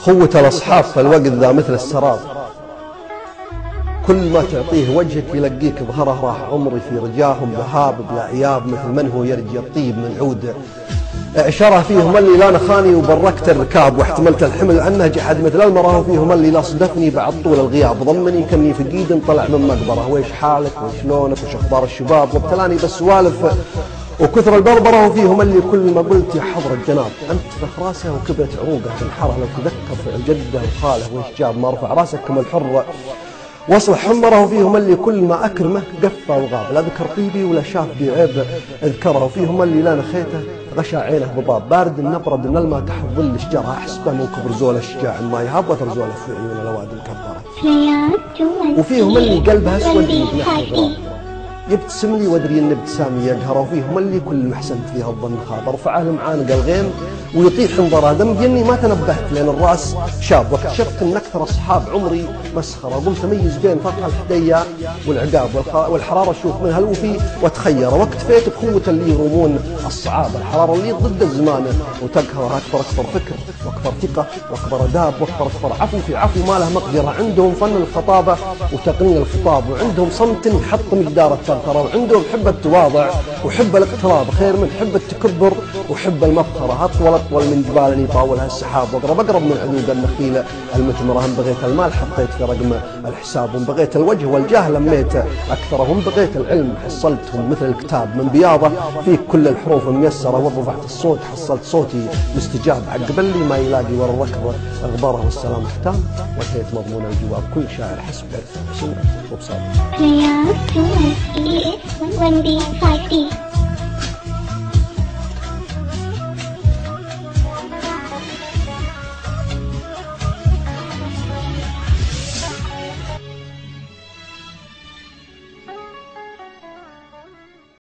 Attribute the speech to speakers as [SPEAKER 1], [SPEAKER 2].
[SPEAKER 1] خوة الأصحاب في الوقت ذا مثل السراب، كل ما تعطيه وجهك يلقيك ظهره. راح عمري في رجاهم ذهاب بلا عياب، مثل من هو يرجى الطيب من عود. اعشره فيهم اللي لا نخاني وبركت الركاب، واحتملت الحمل عنه جحد مثل المراه. فيهم اللي لا صدفني بعد طول الغياب، ضمني كني فقيد طلع من مقبره. ويش حالك ويش لونك وش اخبار الشباب، وابتلاني بالسوالف وكثر البربره. وفيهم اللي كل ما قلت يا حضر الجناب انتفخ راسه وكبرت عروقه تنحره. لو تذكر فعل جده وخاله ويش جاب ما رفع راسك كما الحر واصلح حمره. وفيهم اللي كل ما اكرمه قفى وغاب، لا ذكر طيبي ولا شاف بي عيب اذكره. وفيهم اللي لا نخيته غشى عينه بضاب، بارد النبرد من الماء تحت ظل الشجره. احسبه من كبر زول الشجاع ما يهاب وترزوله في عيون الاوادم الكبره. وفيهم اللي قلبها اسود يبتسم لي وادري ان ابتسامي يقهر. وفيهم اللي كل ما احسنت فيها الظن خاب، ارفعه لمعانق الغيم ويطيح انظره. ذنبي اني ما تنبهت لين الراس شاب، واكتشفت ان اكثر اصحاب عمري مسخره. قلت اميز بين فرق الحديه والعقاب والحراره، اشوف منها الوفي واتخير. واكتفيت بقوه اللي يرومون الصعاب، الحراره اللي ضد الزمان وتقهر. اكبر فكر واكبر ثقه واكبر اداب واكبر عفو في عفو ما له مقدره. عندهم فن الخطابه وتقنين الخطاب، وعندهم صمت يحط مقدار التغطره. وعندهم حب التواضع وحب الاقتراب، خير من حب التكبر وحب المفخره. اطول من جبال يطاولها السحاب، واقرب من عذوب النخيل المثمره. هم بغيت المال حطيت في رقم الحساب، وهم بغيت الوجه والجاه لميت اكثرهم. بغيت العلم حصلتهم مثل الكتاب من بياضه فيه كل الحروف ميسره. ورفعت الصوت حصلت صوتي مستجاب، عقب اللي ما يلاقي ورا الركبه اغباره. والسلام ختام وانتهيت مضمون الجواب. كل شاعر حسب عرفه وسوره وبصابه.